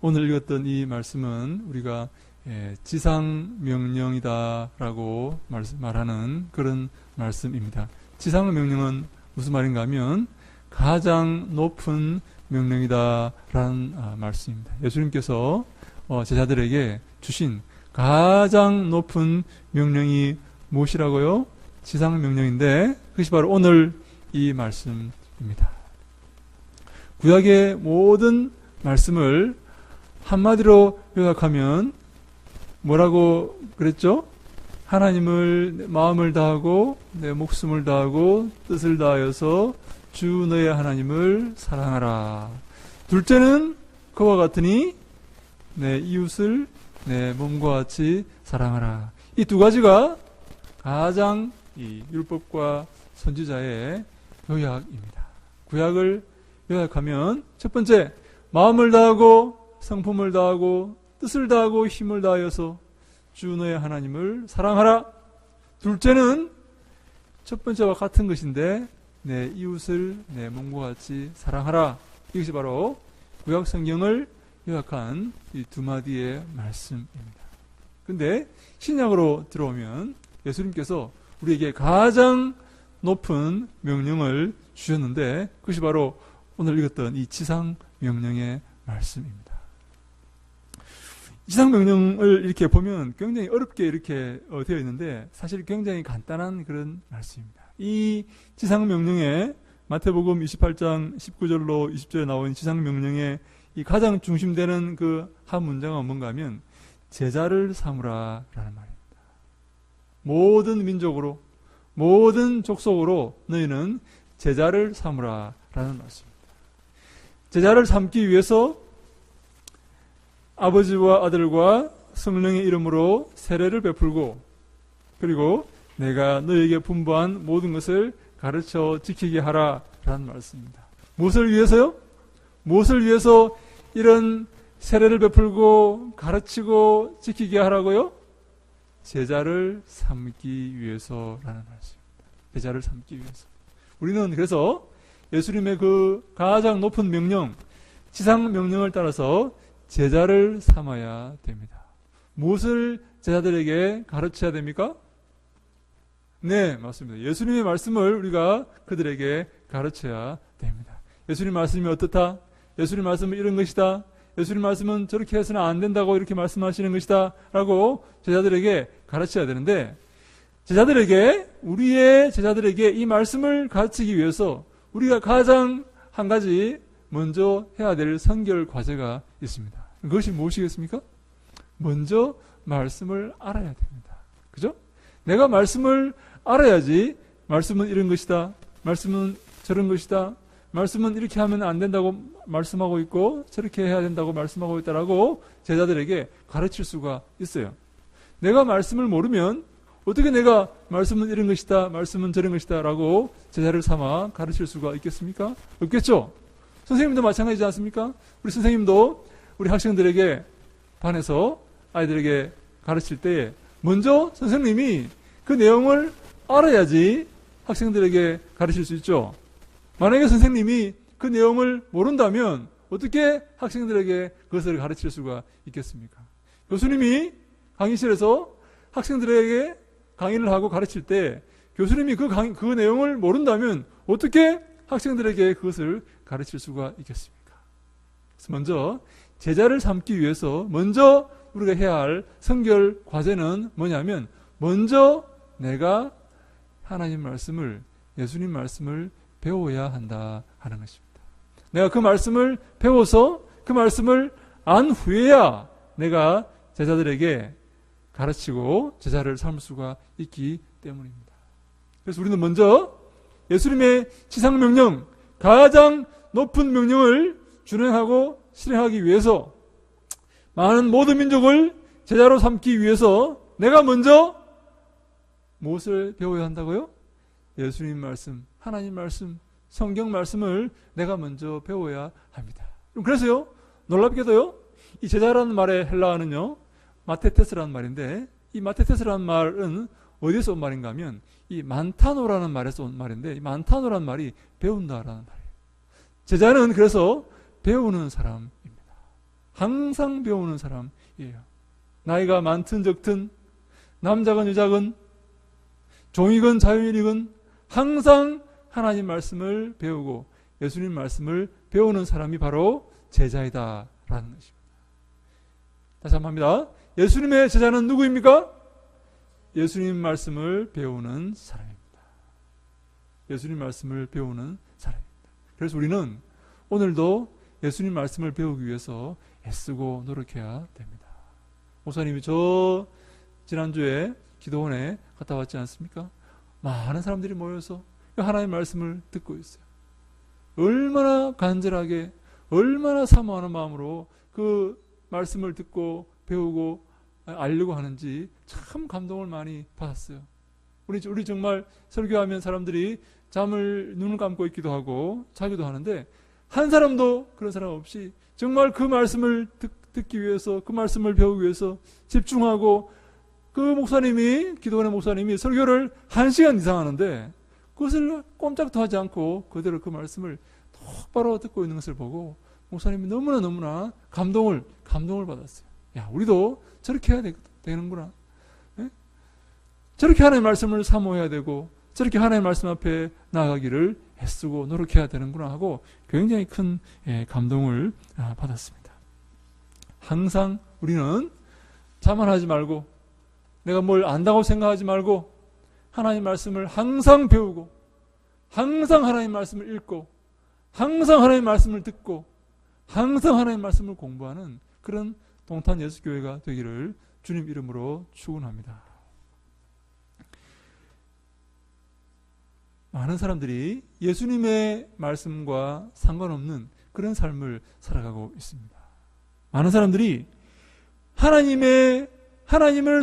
오늘 읽었던 이 말씀은 우리가 지상명령이다라고 말하는 그런 말씀입니다. 지상명령은 무슨 말인가 하면 가장 높은 명령이다라는 말씀입니다. 예수님께서 제자들에게 주신 가장 높은 명령이 무엇이라고요? 지상명령인데 그것이 바로 오늘 이 말씀입니다. 구약의 모든 말씀을 한마디로 요약하면 뭐라고 그랬죠? 하나님을 마음을 다하고 내 목숨을 다하고 뜻을 다하여서 주 너의 하나님을 사랑하라. 둘째는 그와 같으니 내 이웃을 내 몸과 같이 사랑하라. 이 두 가지가 가장 이 율법과 선지자의 요약입니다. 구약을 요약하면 첫 번째, 마음을 다하고 성품을 다하고 뜻을 다하고 힘을 다하여서 주 너의 하나님을 사랑하라. 둘째는 첫 번째와 같은 것인데 내 이웃을 내 몸과 같이 사랑하라. 이것이 바로 구약 성경을 요약한 이 두 마디의 말씀입니다. 근데 신약으로 들어오면 예수님께서 우리에게 가장 높은 명령을 주셨는데 그것이 바로 오늘 읽었던 이 지상 명령의 말씀입니다. 지상 명령을 이렇게 보면 굉장히 어렵게 이렇게 되어 있는데 사실 굉장히 간단한 그런 말씀입니다. 이 지상 명령에 마태복음 28장 19절로 20절에 나온 지상 명령의 이 가장 중심되는 그 한 문장은 뭔가 하면 제자를 삼으라 라는 말입니다. 모든 민족으로 모든 족속으로 너희는 제자를 삼으라 라는 말씀입니다. 제자를 삼기 위해서 아버지와 아들과 성령의 이름으로 세례를 베풀고 그리고 내가 너희에게 분부한 모든 것을 가르쳐 지키게 하라 라는 말씀입니다. 무엇을 위해서요? 무엇을 위해서 이런 세례를 베풀고 가르치고 지키게 하라고요? 제자를 삼기 위해서라는 말씀입니다. 제자를 삼기 위해서. 우리는 그래서 예수님의 그 가장 높은 명령, 지상 명령을 따라서 제자를 삼아야 됩니다. 무엇을 제자들에게 가르쳐야 됩니까? 네, 맞습니다. 예수님의 말씀을 우리가 그들에게 가르쳐야 됩니다. 예수님 말씀이 어떻다? 예수님 말씀은 이런 것이다. 예수님 말씀은 저렇게 해서는 안 된다고 이렇게 말씀하시는 것이다 라고 제자들에게 가르쳐야 되는데 우리의 제자들에게 이 말씀을 가르치기 위해서 우리가 가장 한 가지 먼저 해야 될 선결 과제가 있습니다. 그것이 무엇이겠습니까? 먼저 말씀을 알아야 됩니다. 그죠? 내가 말씀을 알아야지 말씀은 이런 것이다. 말씀은 저런 것이다. 말씀은 이렇게 하면 안 된다고 말씀하고 있고 저렇게 해야 된다고 말씀하고 있다라고 제자들에게 가르칠 수가 있어요. 내가 말씀을 모르면 어떻게 내가 말씀은 이런 것이다, 말씀은 저런 것이다 라고 제자를 삼아 가르칠 수가 있겠습니까? 없겠죠? 선생님도 마찬가지지 않습니까? 우리 선생님도 우리 학생들에게 반에서 아이들에게 가르칠 때 먼저 선생님이 그 내용을 알아야지 학생들에게 가르칠 수 있죠. 만약에 선생님이 그 내용을 모른다면 어떻게 학생들에게 그것을 가르칠 수가 있겠습니까? 교수님이 강의실에서 학생들에게 강의를 하고 가르칠 때 교수님이 그 내용을 모른다면 어떻게 학생들에게 그것을 가르칠 수가 있겠습니까? 그래서 먼저 제자를 삼기 위해서 먼저 우리가 해야 할 선결 과제는 뭐냐면 먼저 내가 하나님 말씀을 예수님 말씀을 배워야 한다 하는 것입니다. 내가 그 말씀을 배워서 그 말씀을 안 후에야 내가 제자들에게 가르치고 제자를 삼을 수가 있기 때문입니다. 그래서 우리는 먼저 예수님의 지상명령, 가장 높은 명령을 준행하고 실행하기 위해서 많은 모든 민족을 제자로 삼기 위해서 내가 먼저 무엇을 배워야 한다고요? 예수님 말씀, 하나님 말씀, 성경 말씀을 내가 먼저 배워야 합니다. 그래서요, 놀랍게도요, 이 제자라는 말의 헬라어는요, 마테테스라는 말인데, 이 마테테스라는 말은 어디서 온 말인가 하면, 이 만타노라는 말에서 온 말인데, 이 만타노라는 말이 배운다라는 말이에요. 제자는 그래서 배우는 사람입니다. 항상 배우는 사람이에요. 나이가 많든 적든 남자건 여자건 종이건 자유인이건 항상 하나님 말씀을 배우고 예수님 말씀을 배우는 사람이 바로 제자이다 라는 것입니다. 다시 한번 합니다. 예수님의 제자는 누구입니까? 예수님 말씀을 배우는 사람입니다. 예수님 말씀을 배우는 사람입니다. 그래서 우리는 오늘도 예수님 말씀을 배우기 위해서 애쓰고 노력해야 됩니다. 목사님이 저 지난주에 기도원에 갔다 왔지 않습니까? 많은 사람들이 모여서 하나님의 말씀을 듣고 있어요. 얼마나 간절하게 얼마나 사모하는 마음으로 그 말씀을 듣고 배우고 알려고 하는지 참 감동을 많이 받았어요. 우리 정말 설교하면 사람들이 눈을 감고 있기도 하고 자기도 하는데 한 사람도 그런 사람 없이 정말 그 말씀을 듣기 위해서 그 말씀을 배우기 위해서 집중하고 그 목사님이 기도원의 목사님이 설교를 1시간 이상 하는데 그것을 꼼짝도 하지 않고 그대로 그 말씀을 똑바로 듣고 있는 것을 보고 목사님이 너무나 감동을 받았어요. 야, 우리도 저렇게 해야 되는구나. 네? 저렇게 하나님의 말씀을 사모해야 되고 저렇게 하나님의 말씀 앞에 나아가기를 애쓰고 노력해야 되는구나 하고 굉장히 큰 감동을 받았습니다. 항상 우리는 자만하지 말고 내가 뭘 안다고 생각하지 말고 하나님 말씀을 항상 배우고 항상 하나님 말씀을 읽고 항상 하나님 말씀을 듣고 항상 하나님 말씀을 공부하는 그런 동탄 예수교회가 되기를 주님 이름으로 축원합니다. 많은 사람들이 예수님의 말씀과 상관없는 그런 삶을 살아가고 있습니다. 많은 사람들이 하나님을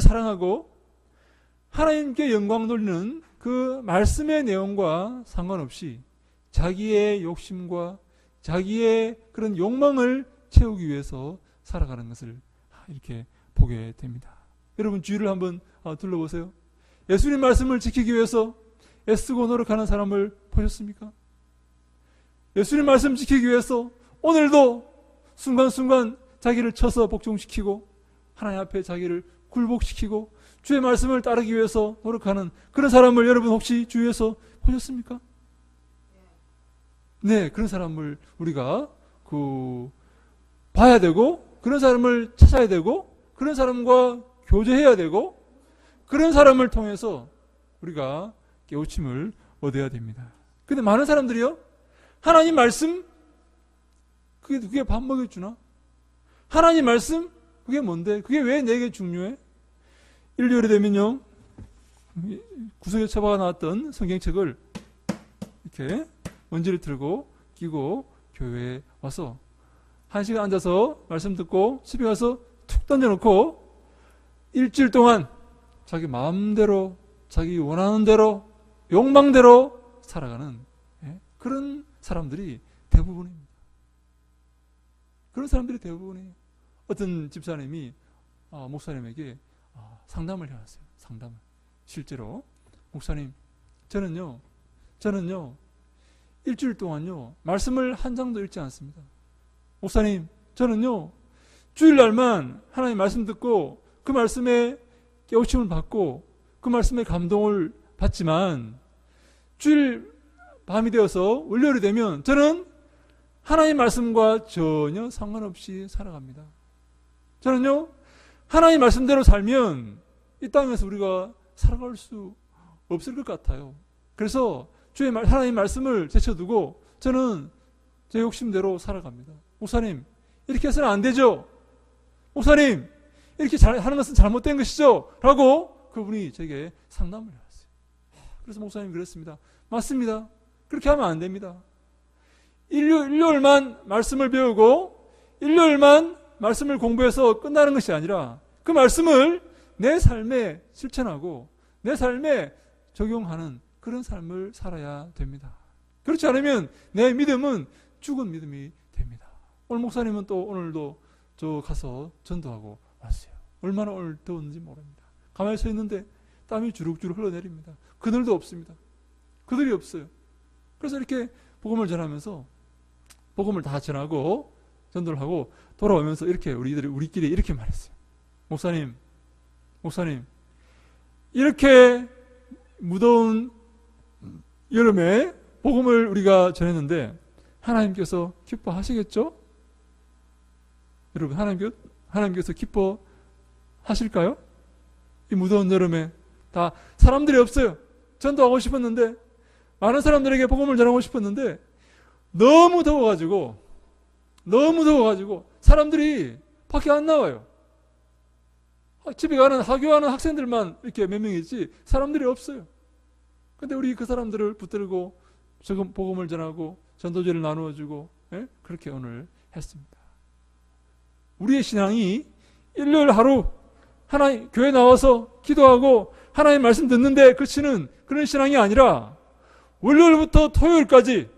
사랑하고 하나님께 영광 돌리는 그 말씀의 내용과 상관없이 자기의 욕심과 자기의 그런 욕망을 채우기 위해서 살아가는 것을 이렇게 보게 됩니다. 여러분 주위를 한번 둘러보세요. 예수님 말씀을 지키기 위해서 애쓰고 노력하는 사람을 보셨습니까? 예수님 말씀 지키기 위해서 오늘도 순간순간 자기를 쳐서 복종시키고 하나님 앞에 자기를 굴복시키고 주의 말씀을 따르기 위해서 노력하는 그런 사람을 여러분 혹시 주위에서 보셨습니까? 네, 그런 사람을 우리가 봐야 되고 그런 사람을 찾아야 되고 그런 사람과 교제해야 되고 그런 사람을 통해서 우리가 깨우침을 얻어야 됩니다. 근데 많은 사람들이요, 하나님 말씀 그게 밥 먹여주나? 하나님 말씀 그게 뭔데? 그게 왜 내게 중요해? 일요일에 되면요 구석에 처박아 놨던 성경책을 이렇게 먼지를 틀고 끼고 교회에 와서 1시간 앉아서 말씀 듣고 집에 가서 툭 던져놓고 일주일 동안 자기 마음대로 자기 원하는 대로 욕망대로 살아가는 그런 사람들이 대부분입니다. 그런 사람들이 대부분이에요. 어떤 집사님이 목사님에게 상담을 해왔어요. 상담을. 실제로 목사님 저는요 일주일 동안요 말씀을 한 장도 읽지 않습니다. 목사님 저는요 주일날만 하나님 말씀 듣고 그 말씀에 깨우침을 받고 그 말씀에 감동을 받지만 주일 밤이 되어서 월요일이 되면 저는 하나님 말씀과 전혀 상관없이 살아갑니다. 저는요 하나님 말씀대로 살면 이 땅에서 우리가 살아갈 수 없을 것 같아요. 그래서 하나님 말씀을 제쳐두고 저는 제 욕심대로 살아갑니다. 목사님 이렇게 해서는 안 되죠. 목사님 이렇게 하는 것은 잘못된 것이죠. 라고 그분이 제게 상담을 해왔어요. 그래서 목사님이 그랬습니다. 맞습니다. 그렇게 하면 안 됩니다. 일요일만 말씀을 배우고 일요일만 말씀을 공부해서 끝나는 것이 아니라 그 말씀을 내 삶에 실천하고 내 삶에 적용하는 그런 삶을 살아야 됩니다. 그렇지 않으면 내 믿음은 죽은 믿음이 됩니다. 오늘 목사님은 또 오늘도 저 가서 전도하고 왔어요. 얼마나 오늘 더웠는지 모릅니다. 가만히 서 있는데 땀이 주룩주룩 흘러내립니다. 그늘도 없습니다. 그늘이 없어요. 그래서 이렇게 복음을 전하면서 복음을 다 전하고 전도를 하고 돌아오면서 이렇게 우리끼리 이렇게 말했어요. 목사님, 이렇게 무더운 여름에 복음을 우리가 전했는데 하나님께서 기뻐하시겠죠? 여러분, 하나님께서 기뻐하실까요? 이 무더운 여름에 다 사람들이 없어요. 전도하고 싶었는데, 많은 사람들에게 복음을 전하고 싶었는데 너무 더워가지고 사람들이 밖에 안 나와요. 집에 하교하는 학생들만 이렇게 몇 명 있지 사람들이 없어요. 근데 우리 그 사람들을 붙들고 조금 복음을 전하고 전도제를 나누어주고, 그렇게 오늘 했습니다. 우리의 신앙이 일요일 하루 교회 나와서 기도하고 하나님 말씀 듣는데 그치는 그런 신앙이 아니라 월요일부터 토요일까지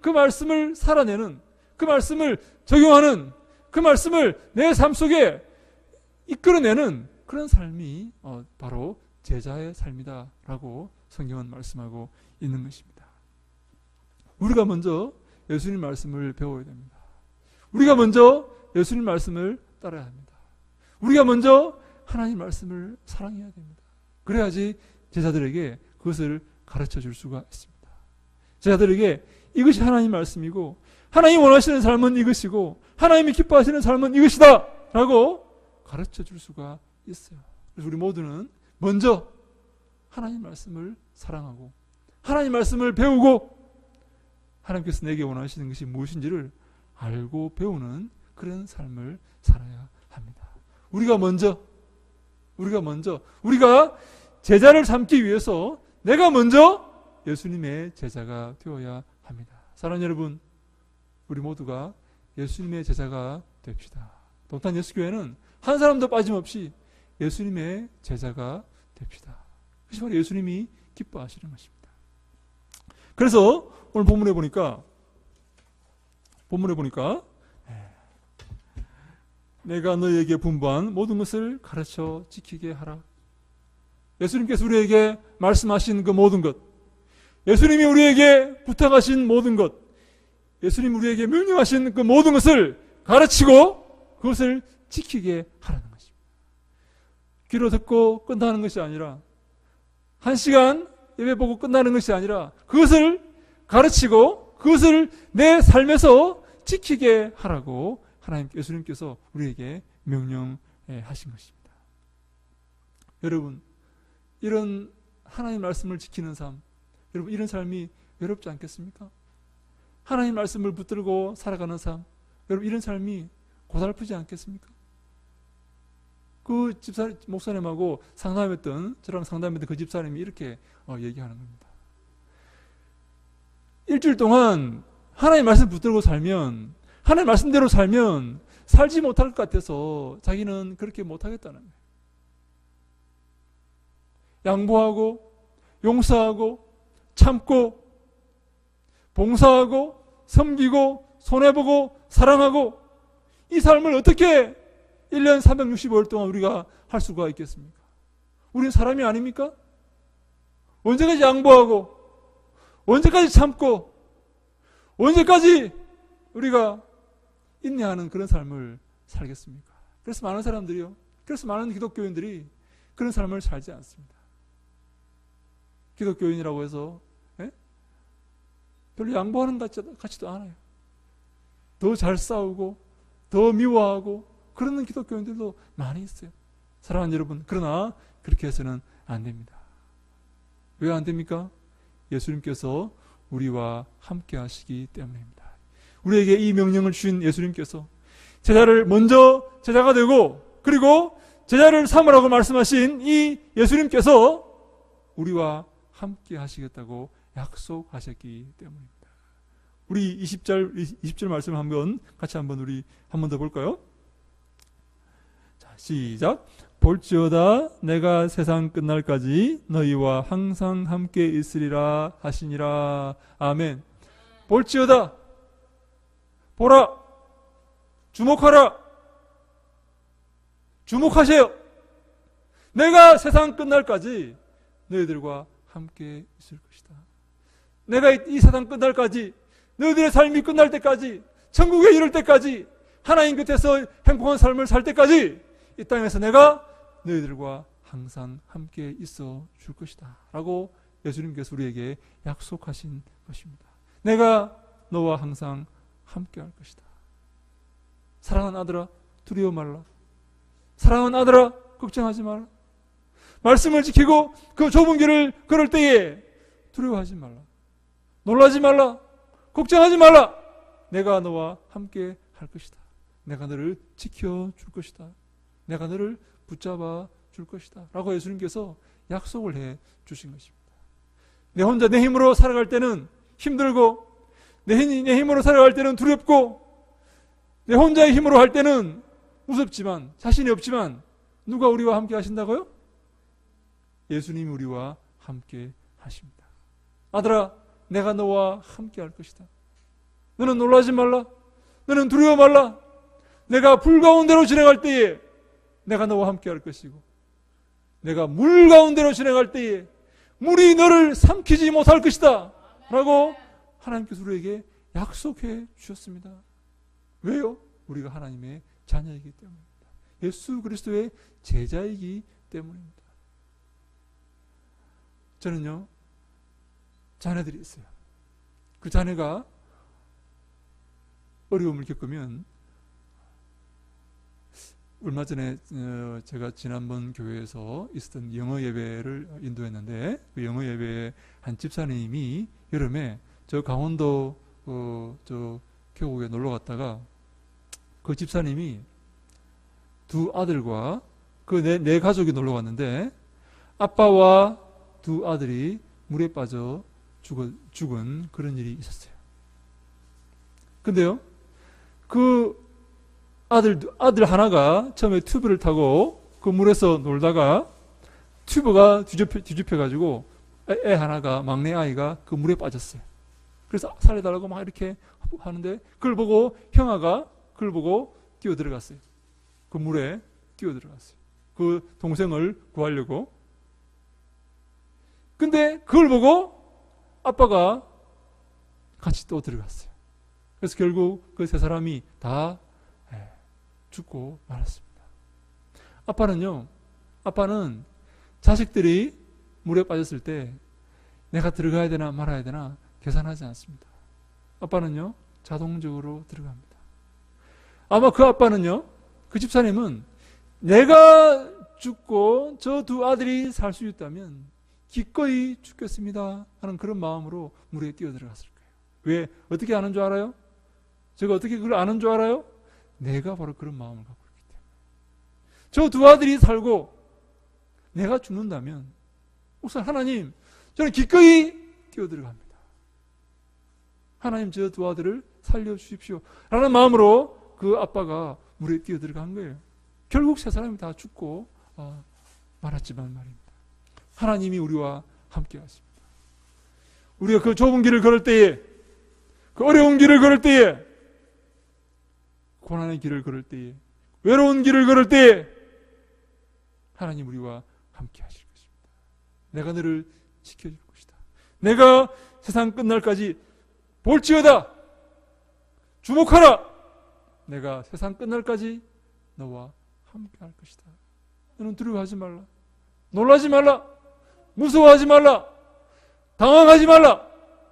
그 말씀을 살아내는, 그 말씀을 적용하는, 그 말씀을 내 삶 속에 이끌어내는 그런 삶이 바로 제자의 삶이다라고 성경은 말씀하고 있는 것입니다. 우리가 먼저 예수님 말씀을 배워야 됩니다. 우리가 먼저 예수님 말씀을 따라야 합니다. 우리가 먼저 하나님 말씀을 사랑해야 됩니다. 그래야지 제자들에게 그것을 가르쳐 줄 수가 있습니다. 제자들에게 이것이 하나님 말씀이고 하나님 원하시는 삶은 이것이고 하나님이 기뻐하시는 삶은 이것이다 라고 가르쳐 줄 수가 있어요. 그래서 우리 모두는 먼저 하나님 말씀을 사랑하고 하나님 말씀을 배우고 하나님께서 내게 원하시는 것이 무엇인지를 알고 배우는 그런 삶을 살아야 합니다. 우리가 제자를 삼기 위해서 내가 먼저 예수님의 제자가 되어야 합니다. 사랑하는 여러분, 우리 모두가 예수님의 제자가 됩시다. 동탄 예수교회는 한 사람도 빠짐없이 예수님의 제자가 됩시다. 그것이 바로 예수님이 기뻐하시는 것입니다. 그래서 오늘 본문에 보니까 내가 너희에게 분부한 모든 것을 가르쳐 지키게 하라. 예수님께서 우리에게 말씀하신 그 모든 것, 예수님이 우리에게 부탁하신 모든 것, 예수님이 우리에게 명령하신 그 모든 것을 가르치고 그것을 지키게 하라는 것입니다. 귀로 듣고 끝나는 것이 아니라, 1시간 예배 보고 끝나는 것이 아니라 그것을 가르치고 그것을 내 삶에서 지키게 하라고 예수님께서 우리에게 명령하신 것입니다. 여러분, 이런 하나님 말씀을 지키는 삶, 여러분 이런 삶이 외롭지 않겠습니까? 하나님 말씀을 붙들고 살아가는 삶, 여러분 이런 삶이 고달프지 않겠습니까? 그 목사님하고 저랑 상담했던 그 집사님이 이렇게 얘기하는 겁니다. 일주일 동안 하나님 말씀 붙들고 살면, 하나님 말씀대로 살면 살지 못할 것 같아서 자기는 그렇게 못하겠다는 거예요. 양보하고 용서하고 참고 봉사하고 섬기고 손해보고 사랑하고 이 삶을 어떻게 1년 365일 동안 우리가 할 수가 있겠습니까? 우리는 사람이 아닙니까? 언제까지 양보하고 언제까지 참고 언제까지 우리가 인내하는 그런 삶을 살겠습니까? 그래서 많은 기독교인들이 그런 삶을 살지 않습니다. 기독교인이라고 해서 별로 양보하는 것 같지도 않아요. 더 잘 싸우고 더 미워하고 그러는 기독교인들도 많이 있어요. 사랑하는 여러분, 그러나 그렇게 해서는 안 됩니다. 왜 안 됩니까? 예수님께서 우리와 함께 하시기 때문입니다. 우리에게 이 명령을 주신 예수님께서 제자를 먼저 제자가 되고 그리고 제자를 삼으라고 말씀하신 이 예수님께서 우리와 함께 하시겠다고 약속하셨기 때문입니다. 우리 20절 말씀 같이 우리 한 번 더 볼까요? 자, 시작. 볼지어다 내가 세상 끝날까지 너희와 항상 함께 있으리라 하시니라. 아멘. 볼지어다. 보라. 주목하라. 주목하세요. 내가 세상 끝날까지 너희들과 함께 있을 것이다. 내가 이 세상 끝날까지 너희들의 삶이 끝날 때까지, 천국에 이를 때까지, 하나님 곁에서 행복한 삶을 살 때까지 이 땅에서 내가 너희들과 항상 함께 있어 줄 것이다 라고 예수님께서 우리에게 약속하신 것입니다. 내가 너와 항상 함께 할 것이다. 사랑하는 아들아, 두려워 말라. 사랑하는 아들아, 걱정하지 말라. 말씀을 지키고 그 좁은 길을 걸을 때에 두려워하지 말라. 놀라지 말라. 걱정하지 말라. 내가 너와 함께 할 것이다. 내가 너를 지켜줄 것이다. 내가 너를 붙잡아 줄 것이다 라고 예수님께서 약속을 해 주신 것입니다. 내 혼자 내 힘으로 살아갈 때는 힘들고, 내 힘으로 살아갈 때는 두렵고, 내 혼자의 힘으로 할 때는 무섭지만, 자신이 없지만 누가 우리와 함께 하신다고요? 예수님이 우리와 함께 하십니다. 아들아, 내가 너와 함께 할 것이다. 너는 놀라지 말라. 너는 두려워 말라. 내가 불 가운데로 지나갈 때에 내가 너와 함께 할 것이고, 내가 물 가운데로 지나갈 때에 물이 너를 삼키지 못할 것이다 라고 하나님께서 우리에게 약속해 주셨습니다. 왜요? 우리가 하나님의 자녀이기 때문입니다. 예수 그리스도의 제자이기 때문입니다. 저는요, 자녀들이 있어요. 그 자녀가 어려움을 겪으면, 얼마 전에 제가 지난번 교회에서 있었던 영어 예배를 인도했는데, 그 영어 예배에 한 집사님이 여름에 저 강원도 저 계곡에 놀러 갔다가 그 집사님이 두 아들과 그 네 가족이 놀러 갔는데, 아빠와 두 아들이 물에 빠져 죽은 그런 일이 있었어요. 근데요, 그 아들 하나가 처음에 튜브를 타고 그 물에서 놀다가 튜브가 뒤집혀가지고 애 하나가, 막내 아이가 그 물에 빠졌어요. 그래서 살려달라고 막 이렇게 하는데, 그걸 보고 형아가 그걸 보고 뛰어 들어갔어요. 그 물에 뛰어 들어갔어요. 그 동생을 구하려고. 근데 그걸 보고 아빠가 같이 또 들어갔어요. 그래서 결국 그 세 사람이 다 죽고 말았습니다. 아빠는 자식들이 물에 빠졌을 때 내가 들어가야 되나 말아야 되나 계산하지 않습니다. 아빠는요, 자동적으로 들어갑니다. 아마 그 아빠는요, 그 집사님은 내가 죽고 저 두 아들이 살 수 있다면 기꺼이 죽겠습니다 하는 그런 마음으로 물에 뛰어 들어갔을 거예요. 왜? 어떻게 아는 줄 알아요? 제가 어떻게 그걸 아는 줄 알아요? 내가 바로 그런 마음을 갖고 있기 때문에. 저 두 아들이 살고 내가 죽는다면, 목사 하나님, 저는 기꺼이 뛰어 들어갑니다. 하나님, 저 두 아들을 살려주십시오 라는 마음으로 그 아빠가 물에 뛰어 들어간 거예요. 결국 세 사람이 다 죽고 말았지만 말입니다. 하나님이 우리와 함께 하십니다. 우리가 그 좁은 길을 걸을 때에, 그 어려운 길을 걸을 때에, 고난의 길을 걸을 때에, 외로운 길을 걸을 때에 하나님 우리와 함께 하실 것입니다. 내가 너를 지켜줄 것이다. 내가 세상 끝날까지 볼지어다. 주목하라. 내가 세상 끝날까지 너와 함께 할 것이다. 너는 두려워하지 말라. 놀라지 말라. 무서워하지 말라. 당황하지 말라.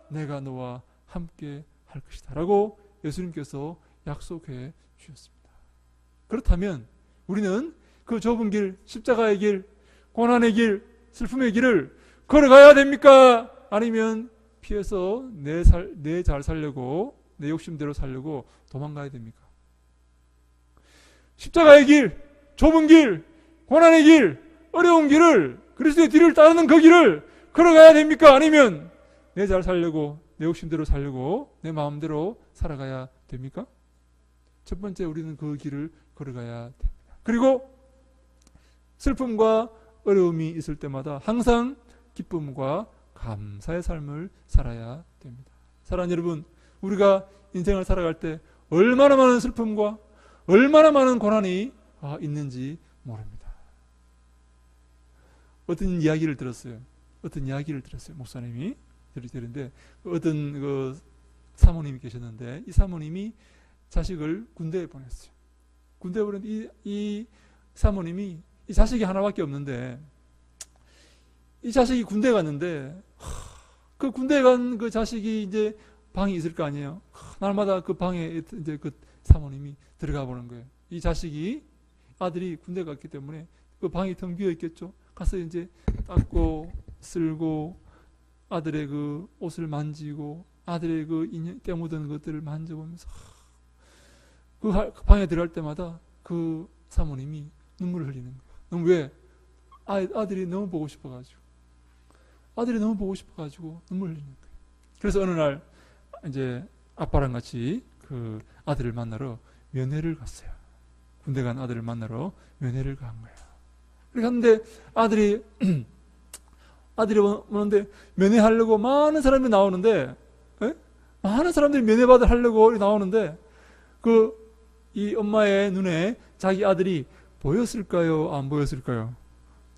내가 너와 함께 할 것이다 라고 예수님께서 약속해 주셨습니다. 그렇다면 우리는 그 좁은 길, 십자가의 길, 고난의 길, 슬픔의 길을 걸어가야 됩니까? 아니면 피해서 내 잘 살려고, 내 욕심대로 살려고 도망가야 됩니까? 십자가의 길, 좁은 길, 고난의 길, 어려운 길을, 그리스도의 뒤를 따르는 그 길을 걸어가야 됩니까? 아니면 내 잘 살려고, 내 욕심대로 살려고, 내 마음대로 살아가야 됩니까? 첫 번째, 우리는 그 길을 걸어가야 됩니다. 그리고 슬픔과 어려움이 있을 때마다 항상 기쁨과 감사의 삶을 살아야 됩니다. 사랑하는 여러분, 우리가 인생을 살아갈 때 얼마나 많은 슬픔과 얼마나 많은 고난이 있는지 모릅니다. 어떤 이야기를 들었어요. 목사님이 들으는데 어떤 사모님이 계셨는데 이 사모님이 자식을 군대에 보냈어요. 군대에 보냈는데 이 사모님이 이 자식이 하나밖에 없는데 이 자식이 군대에 갔는데 그 군대에 간 그 자식이 이제 방이 있을 거 아니에요. 날마다 그 방에 이제 그 사모님이 들어가 보는 거예요. 이 자식이 아들이 군대 갔기 때문에 그 방이 텅 비어 있겠죠. 가서 이제 닦고 쓸고 아들의 그 옷을 만지고 아들의 그 인형 때 묻은 것들을 만져보면서 그 방에 들어갈 때마다 그 사모님이 눈물을 흘리는 거예요. 너무 왜? 아들이 너무 보고 싶어가지고 눈물 흘리는 거예요. 그래서 어느 날 이제 아빠랑 같이 그 아들을 만나러 면회를 갔어요. 군대 간 아들을 만나러 면회를 간 거예요. 그렇게 갔는데 아들이 오는데 면회하려고 많은 사람이 나오는데, 많은 사람들이 면회받으러 하려고 나오는데, 이 엄마의 눈에 자기 아들이 보였을까요? 안 보였을까요?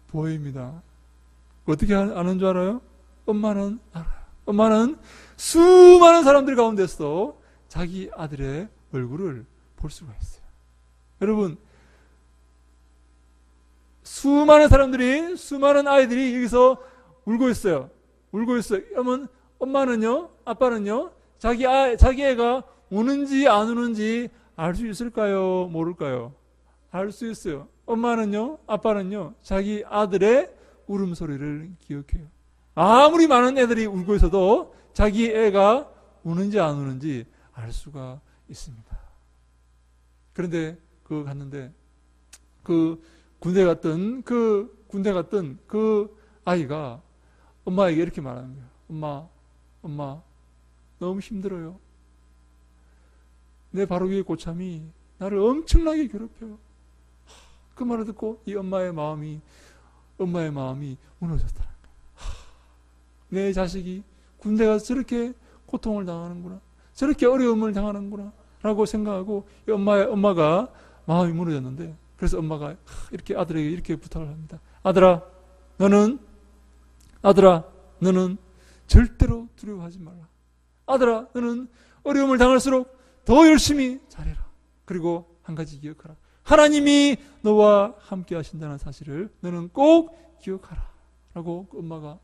보입니다. 어떻게 아는 줄 알아요? 엄마는 알아요. 엄마는 수많은 사람들 가운데서 자기 아들의 얼굴을 볼 수가 있어요. 여러분, 수많은 아이들이 여기서 울고 있어요. 그러면 엄마는요, 아빠는요, 자기 애가 우는지 안 우는지 알 수 있을까요? 모를까요? 알 수 있어요. 엄마는요, 아빠는요, 자기 아들의 울음소리를 기억해요. 아무리 많은 애들이 울고 있어도 자기 애가 우는지 안 우는지 알 수가 있습니다. 그런데 갔는데 군대 갔던 그 아이가 엄마에게 이렇게 말하는 거예요. 엄마, 너무 힘들어요. 내 바로 위에 고참이 나를 엄청나게 괴롭혀요. 그 말을 듣고 이 엄마의 마음이 무너졌다는 거예요. 내 자식이 군대 가서 저렇게 고통을 당하는구나, 저렇게 어려움을 당하는구나 라고 생각하고 이 엄마가 마음이 무너졌는데, 그래서 엄마가 이렇게 아들에게 이렇게 부탁을 합니다. 아들아, 너는 절대로 두려워하지 말라. 아들아, 너는 어려움을 당할수록 더 열심히 잘해라. 그리고 한 가지 기억하라. 하나님이 너와 함께 하신다는 사실을 너는 꼭 기억하라. 라고 엄마가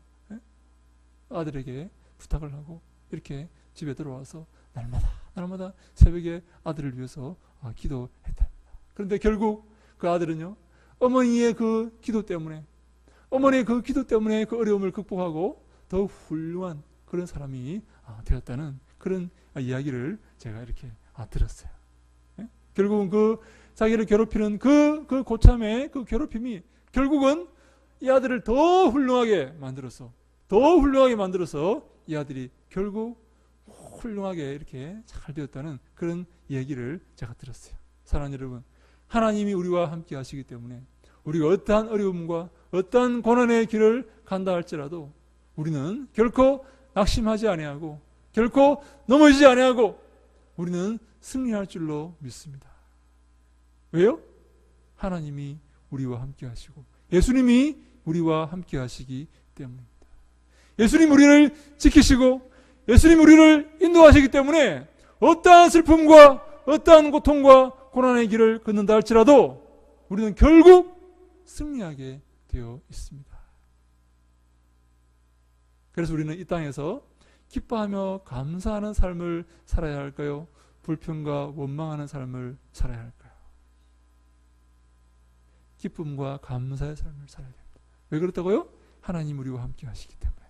아들에게 부탁을 하고 이렇게 집에 들어와서 날마다 새벽에 아들을 위해서 기도했답니다. 그런데 결국 그 아들은요, 어머니의 그 기도 때문에 그 어려움을 극복하고 더 훌륭한 그런 사람이 되었다는 그런 이야기를 제가 이렇게 들었어요. 결국은 자기를 괴롭히는 그 고참의 그 괴롭힘이 결국은 이 아들을 더 훌륭하게 만들어서 이 아들이 결국 훌륭하게 이렇게 잘 되었다는 그런 얘기를 제가 들었어요. 사랑하는 여러분, 하나님이 우리와 함께 하시기 때문에 우리가 어떠한 어려움과 어떠한 고난의 길을 간다 할지라도 우리는 결코 낙심하지 아니하고 결코 넘어지지 아니하고 우리는 승리할 줄로 믿습니다. 왜요? 하나님이 우리와 함께 하시고 예수님이 우리와 함께 하시기 때문입니다. 예수님 우리를 지키시고 예수님 우리를 인도하시기 때문에 어떠한 슬픔과 어떠한 고통과 고난의 길을 걷는다 할지라도 우리는 결국 승리하게 되어 있습니다. 그래서 우리는 이 땅에서 기뻐하며 감사하는 삶을 살아야 할까요? 불평과 원망하는 삶을 살아야 할까요? 기쁨과 감사의 삶을 살아야 됩니다. 왜 그렇다고요? 하나님 우리와 함께 하시기 때문에,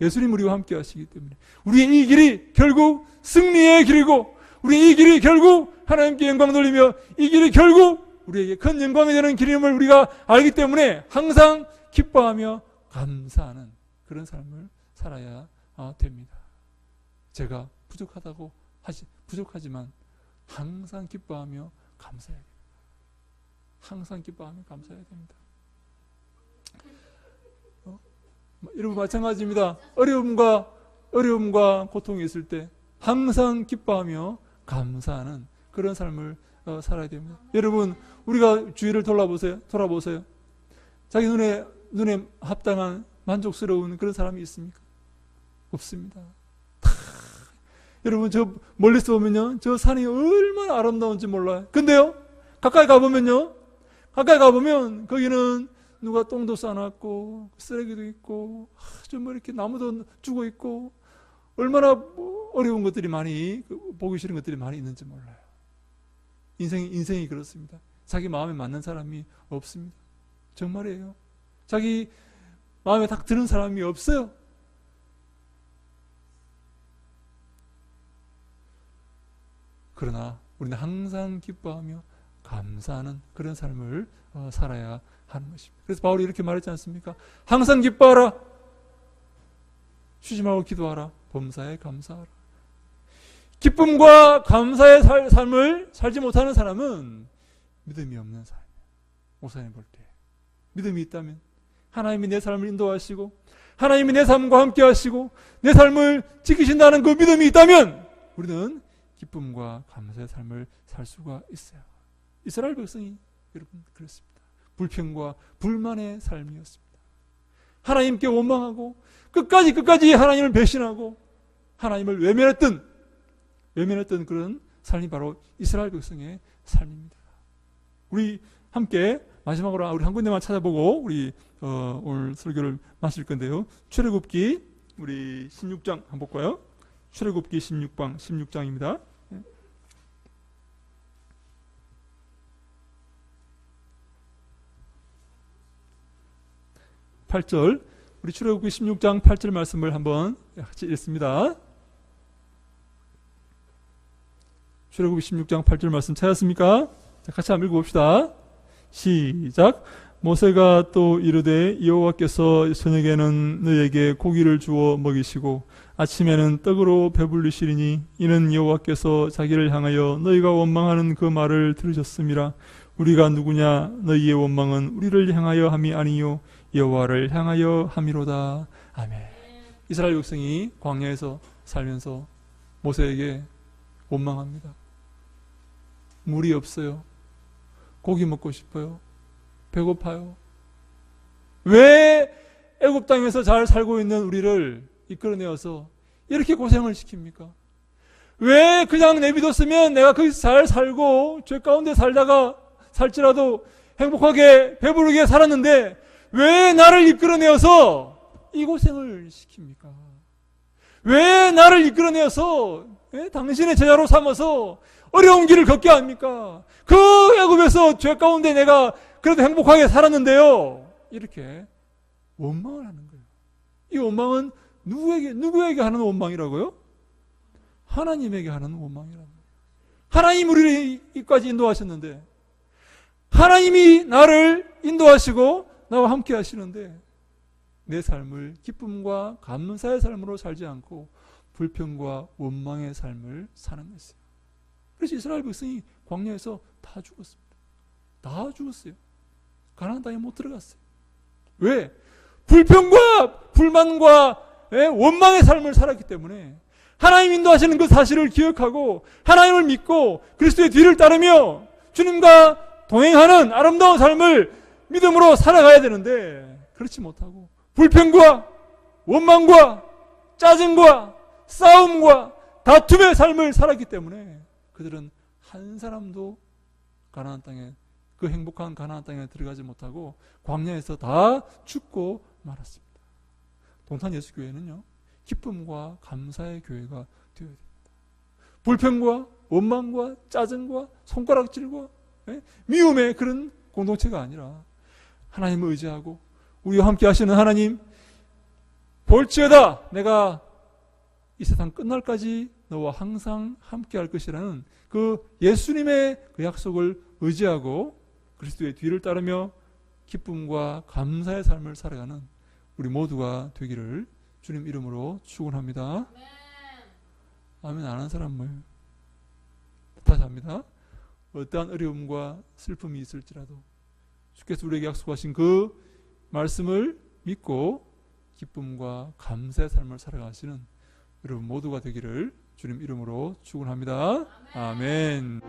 예수님 우리와 함께 하시기 때문에 우리의 이 길이 결국 승리의 길이고 우리의 이 길이 결국 하나님께 영광 돌리며 이 길이 결국 우리에게 큰 영광이 되는 길임을 우리가 알기 때문에 항상 기뻐하며 감사하는 그런 삶을 살아야 됩니다. 제가 부족하지만 항상 기뻐하며 감사해야 됩니다. 항상 기뻐하며 감사해야 됩니다. 여러분 마찬가지입니다. 어려움과 고통이 있을 때 항상 기뻐하며 감사하는 그런 삶을 살아야 됩니다. 여러분, 우리가 주위를 돌아보세요. 자기 눈에 합당한 만족스러운 그런 사람이 있습니까? 없습니다. 여러분 저 멀리서 보면요, 저 산이 얼마나 아름다운지 몰라요. 근데요, 가까이 가보면 거기는 누가 똥도 싸놨고 쓰레기도 있고 좀 뭐 이렇게 나무도 죽어 있고 얼마나 어려운 것들이 많이, 보기 싫은 것들이 많이 있는지 몰라요. 인생이 그렇습니다. 자기 마음에 맞는 사람이 없습니다. 정말이에요. 자기 마음에 딱 드는 사람이 없어요. 그러나 우리는 항상 기뻐하며 감사하는 그런 삶을 살아야 하는 것입니다. 그래서 바울이 이렇게 말했지 않습니까? 항상 기뻐하라. 쉬지 말고 기도하라. 범사에 감사하라. 기쁨과 감사의 삶을 살지 못하는 사람은 믿음이 없는 사람이에요. 목사님 볼 때 믿음이 있다면 하나님이 내 삶을 인도하시고 하나님이 내 삶과 함께 하시고 내 삶을 지키신다는 그 믿음이 있다면 우리는 기쁨과 감사의 삶을 살 수가 있어요. 이스라엘 백성이 여러분 그렇습니다. 불평과 불만의 삶이었습니다. 하나님께 원망하고 끝까지 하나님을 배신하고 하나님을 외면했던 그런 삶이 바로 이스라엘 백성의 삶입니다. 우리 함께 마지막으로 우리 한 군데만 찾아보고 우리 오늘 설교를 마칠 건데요. 출애굽기 우리 16장 한번 볼까요? 출애굽기 16장입니다. 8절, 우리 출애굽기 16장 8절 말씀을 한번 같이 읽습니다. 출애굽기 16장 8절 말씀 찾았습니까? 자, 같이 한번 읽어봅시다. 시작. 모세가 또 이르되 여호와께서 저녁에는 너에게 고기를 주어 먹이시고 아침에는 떡으로 배불리시리니 이는 여호와께서 자기를 향하여 너희가 원망하는 그 말을 들으셨음이라. 우리가 누구냐? 너희의 원망은 우리를 향하여 함이 아니요 여호와를 향하여 함이로다. 아멘. 이스라엘 백성이 광야에서 살면서 모세에게 원망합니다. 물이 없어요. 고기 먹고 싶어요. 배고파요. 왜 애굽 땅에서 잘 살고 있는 우리를 이끌어내어서 이렇게 고생을 시킵니까? 왜 그냥 내비뒀으면 내가 거기서 잘 살고 죄 가운데 살지라도 행복하게 배부르게 살았는데 왜 나를 이끌어내어서 이 고생을 시킵니까? 왜 나를 이끌어내어서 당신의 제자로 삼아서 어려운 길을 걷게 합니까? 그 애굽에서 죄 가운데 내가 그래도 행복하게 살았는데요. 이렇게 원망을 하는 거예요. 이 원망은 누구에게 하는 원망이라고요? 하나님에게 하는 원망이라는 거예요. 하나님 우리를 이까지 인도하셨는데 하나님이 나를 인도하시고 나와 함께 하시는데 내 삶을 기쁨과 감사의 삶으로 살지 않고 불평과 원망의 삶을 사는 것이에요. 그래서 이스라엘 백성이 광야에서 다 죽었습니다. 다 죽었어요. 가나안 땅에 못 들어갔어요. 왜? 불평과 불만과 원망의 삶을 살았기 때문에 하나님 인도하시는 그 사실을 기억하고 하나님을 믿고 그리스도의 뒤를 따르며 주님과 동행하는 아름다운 삶을 믿음으로 살아가야 되는데 그렇지 못하고 불평과 원망과 짜증과 싸움과 다툼의 삶을 살았기 때문에 그들은 한 사람도 가나안 땅에 그 행복한 가나안 땅에 들어가지 못하고 광야에서 다 죽고 말았습니다. 동탄 예수교회는요 기쁨과 감사의 교회가 되어야 됩니다. 불평과 원망과 짜증과 손가락질과 미움의 그런 공동체가 아니라 하나님을 의지하고 우리와 함께 하시는 하나님 볼지어다 내가 이 세상 끝날까지 너와 항상 함께 할 것이라는 그 예수님의 그 약속을 의지하고 그리스도의 뒤를 따르며 기쁨과 감사의 삶을 살아가는 우리 모두가 되기를 주님 이름으로 축원합니다. 아멘 안 한 사람을 다시 합니다. 어떠한 어려움과 슬픔이 있을지라도 주께서 우리에게 약속하신 그 말씀을 믿고 기쁨과 감사의 삶을 살아가시는 여러분 모두가 되기를 주님 이름으로 축원합니다. 아멘.